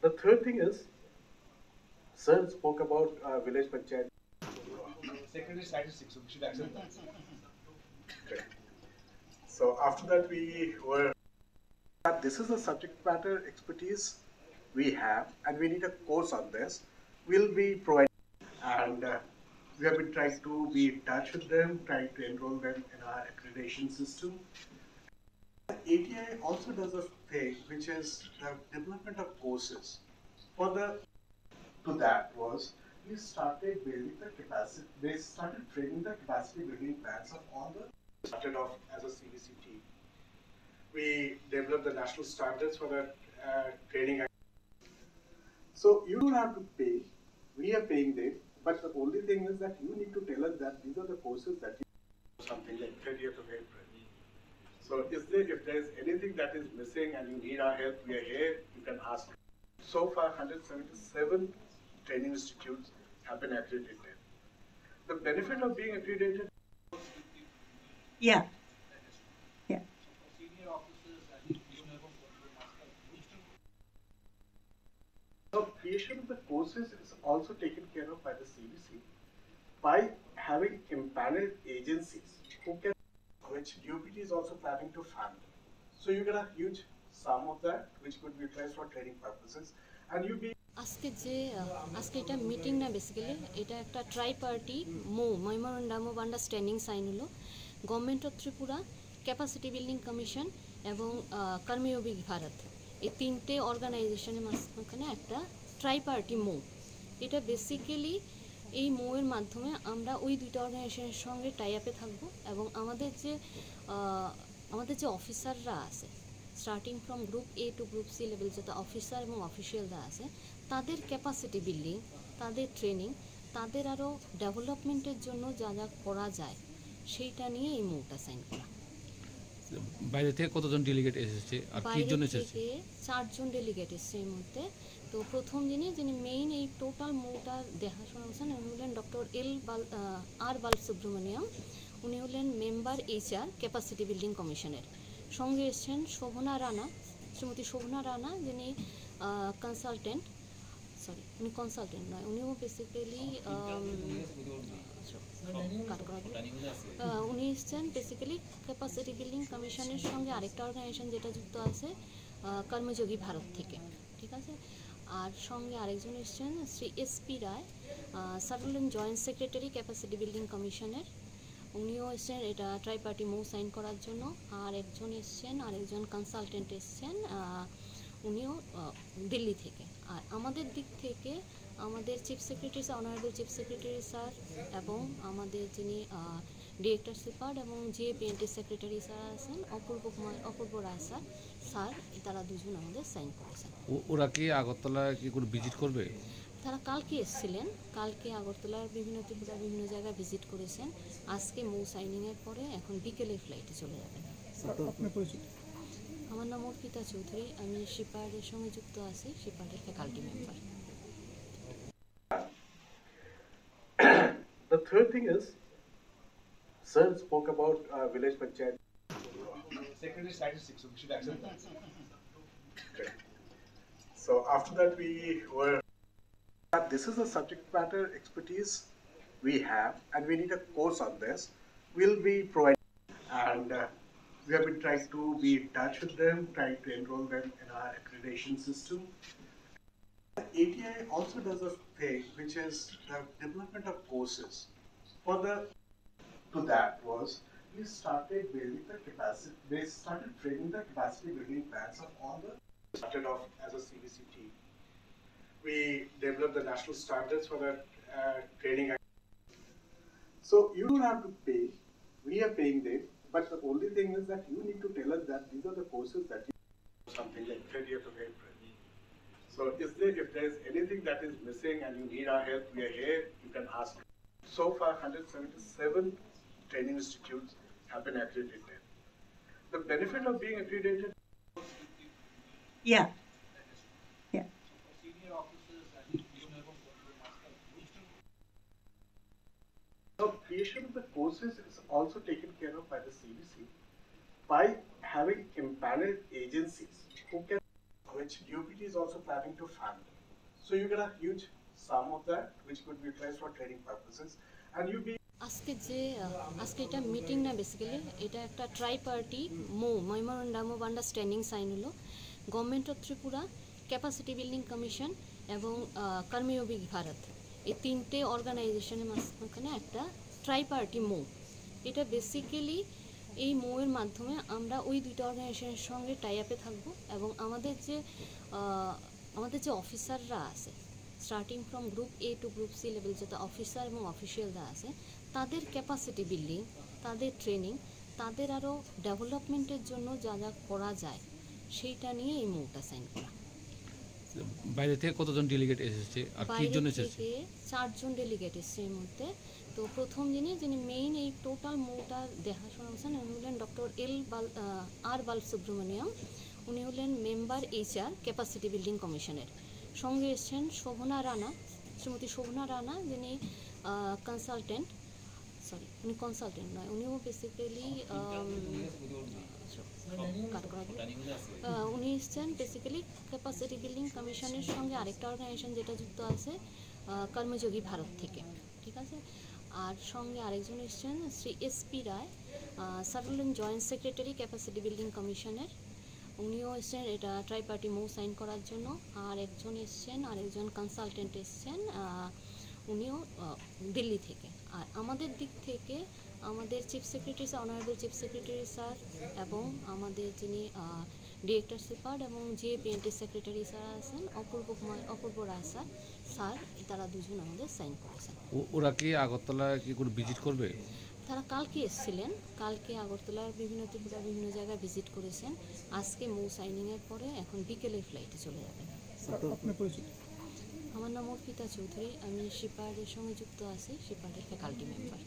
The third thing is, sir spoke about village panchayat. Secretary statistics, so we should accept that. Okay. So after that, we were. This is a subject matter expertise we have, and we need a course on this. We'll be providing, and we have been trying to be in touch with them, trying to enroll them in our accreditation system. ATI also does a thing which is the development of courses. For the to that was we started building the capacity. They started training the capacity building plans of all the started off as a CVC team. We developed the national standards for the training. So you don't have to pay. We are paying them, but the only thing is that you need to tell us that these are the courses that you something like 30th of April. So if there is anything that is missing and you need our help, we are here. You can ask. So far, 177 training institutes have been accredited. The benefit of being accredited. Yeah. Yeah. So creation of the courses is also taken care of by the CVC by having empaneled agencies who can, which UPT is also planning to fund. So you get a huge sum of that, which could be utilized for training purposes, and you be. আজকে এটা meeting না, basically এটা একটা tri party memorandum of understanding sign হলো government of Tripura, capacity building commission এবং কর্মযোগী ভারত, এই তিনটে অর্গানাইজেশনের মাঝখানে একটা ট্রাই পার্টি এটা বেসিক্যালি এই এর মাধ্যমে আমরা ওই দুইটা অর্গানাইজেশনের সঙ্গে টাই আপে থাকবো এবং আমাদের যে অফিসাররা আছে starting from group A to group C level যত অফিসার এবং অফিসিয়ালরা আছে তাদের ক্যাপাসিটি বিল্ডিং, তাদের ট্রেনিং, তাদের আরও ডেভেলপমেন্টের জন্য যা যা করা যায় সেইটা নিয়ে এই মুভটা সাইন করা। বাইরে থেকে কতজন ডেলিগেট এসেছে আর কি জন্য এসেছে? 4 জন ডেলিগেট এসেছে এই মুহূর্তে। তো প্রথম যিনি মেইন এই টোটাল মুভটা দেখাশোনা করছেন উনি হলেন ডক্টর আর বালসুব্রমণিয়াম। উনি হলেন মেম্বার HR ক্যাপাসিটি বিল্ডিং কমিশনের। সঙ্গে এসছেন শোভনা রানা, শ্রীমতী শোভনা রানা, যিনি কনসালটেন্ট, উনি কনসালটেন্ট নয়, উনিও বেসিক্যালি উনি এসছেন বেসিক্যালি ক্যাপাসিটি বিল্ডিং কমিশনের সঙ্গে আরেকটা অর্গানাইজেশন যেটা যুক্ত আছে কর্মযোগী ভারত থেকে, ঠিক আছে। আর সঙ্গে আরেকজন এসছেন শ্রী SP রায়, সার্ভেলেন্ট জয়েন্ট সেক্রেটারি ক্যাপাসিটি বিল্ডিং কমিশনের, উনিও এসছেন এটা ট্রাই পার্টি সাইন করার জন্য। আর আরেকজন কনসালটেন্ট এসছেন, উনিও দিল্লি থেকে। আর আমাদের দিক থেকে আমাদের chief secretary sir, honourable chief secretary sir এবং আমাদের যিনি ডিরেক্টর সুপার এবং GAPNT সেক্রেটারি স্যার আছেন অপূর্ব রায় স্যার তারা দুজন আমাদের সাইন করেছেন। ওরা কি আগরতলা কি কোনো ভিজিট করবে? তারা কালকে এসেছিলেন, কালকে আগরতলার ত্রিপুরার বিভিন্ন জায়গায় ভিজিট করেছেন। আজকে সাইনিংয়ের পরে এখন বিকেলের ফ্লাইটে চলে যাবেন। আমার নাম অর্পিতা চৌধুরী, আমি শিপার্ডের সঙ্গে যুক্ত আছি, শিপার্ডের faculty member. The third thing is, sir spoke about village panchayat. Secretary statistics, so we should accept that. Okay. So after that, we were. This is a subject matter expertise we have, and we need a course on this. We'll be providing, and we have been trying to be in touch with them, trying to enroll them in our accreditation system. ATI also does a thing which is the development of courses. For the to that was we started building the capacity. They started training the capacity building plans of all the started off as a CVC team. We developed the national standards for the training. So you don't have to pay. We are paying them, but the only thing is that you need to tell us that these are the courses that you something like 30th of April. So if there is anything that is missing and you need our help, we are here. You can ask. So far, 177 training institutes have been accredited. The benefit of being accredited. Yeah. Yeah. So creation of the courses is also taken care of by the CVC by having empaneled agencies who can, which UPT is also planning to fund. So you get a huge sum of that, which could be utilized for training purposes, and you be আজকে এটা meeting না, basically এটা একটা tri party memorandum of understanding sign হলো government of Tripura, capacity building commission এবং কর্মযোগী ভারত, এই তিনটে অর্গানাইজেশনের মাঝখানে একটা ট্রাই পার্টি এটা বেসিক্যালি এই এর মাধ্যমে আমরা ওই দুইটা অর্গানাইজেশনের সঙ্গে টাই আপে থাকবো এবং আমাদের যে অফিসাররা আছে starting from group A to group C level যত অফিসার এবং অফিসিয়ালরা আছে তাদের ক্যাপাসিটি বিল্ডিং, তাদের ট্রেনিং, তাদের আরও ডেভেলপমেন্টের জন্য যা যা করা যায় সেইটা নিয়ে এই মোটা সাইন করা। বাইরে থেকে কতজন ডেলিগেট এসেছে আর কি জন্য এসেছে? 4 জন ডেলিগেট এসেছে এর মধ্যে। তো প্রথম যিনি মেইন এই টোটাল মোটা দেখাশোনা করছেন উনি হলেন ডক্টর আর বালসুব্রমণিয়াম। উনি হলেন মেম্বার HR ক্যাপাসিটি বিল্ডিং কমিশনের। সঙ্গে এসছেন শ্রীমতী শোভনা রানা, যিনি উনি কনসালটেন্ট নয়, উনিও বেসিক্যালি উনি এসছেন বেসিক্যালি ক্যাপাসিটি বিল্ডিং কমিশনের সঙ্গে আরেকটা অর্গানাইজেশন যেটা যুক্ত আছে কর্মযোগী ভারত থেকে, ঠিক আছে। আর সঙ্গে আরেকজন এসছেন শ্রী SP রায়, স্যার হলেন জয়েন্ট সেক্রেটারি ক্যাপাসিটি বিল্ডিং কমিশনের। উনিও এসছেন এটা ট্রাই পার্টি সাইন করার জন্য। আর আরেকজন কনসালটেন্ট এসছেন, উনিও দিল্লি থেকে। আর আমাদের দিক থেকে আমাদের chief secretary sir, honourable chief secretary sir এবং আমাদের যিনি ডিরেক্টর সিপার্ট এবং GAPNT সেক্রেটারি স্যার আছেন অপূর্ব রায় স্যার তারা দুজন আমাদের সাইন করেছেন। ওরা কি আগরতলা কি কোনো ভিজিট করবে? তারা কালকে এসেছিলেন, কালকে আগরতলার ত্রিপুরা বিভিন্ন জায়গায় ভিজিট করেছেন। আজকে সাইনিংয়ের পরে এখন বিকেলের ফ্লাইটে চলে যাবেন। আমার নাম অর্পিতা চৌধুরী, আমি শিপার্ডের সঙ্গে যুক্ত আছি, শিপার্ডের ফ্যাকাল্টি মেম্বার।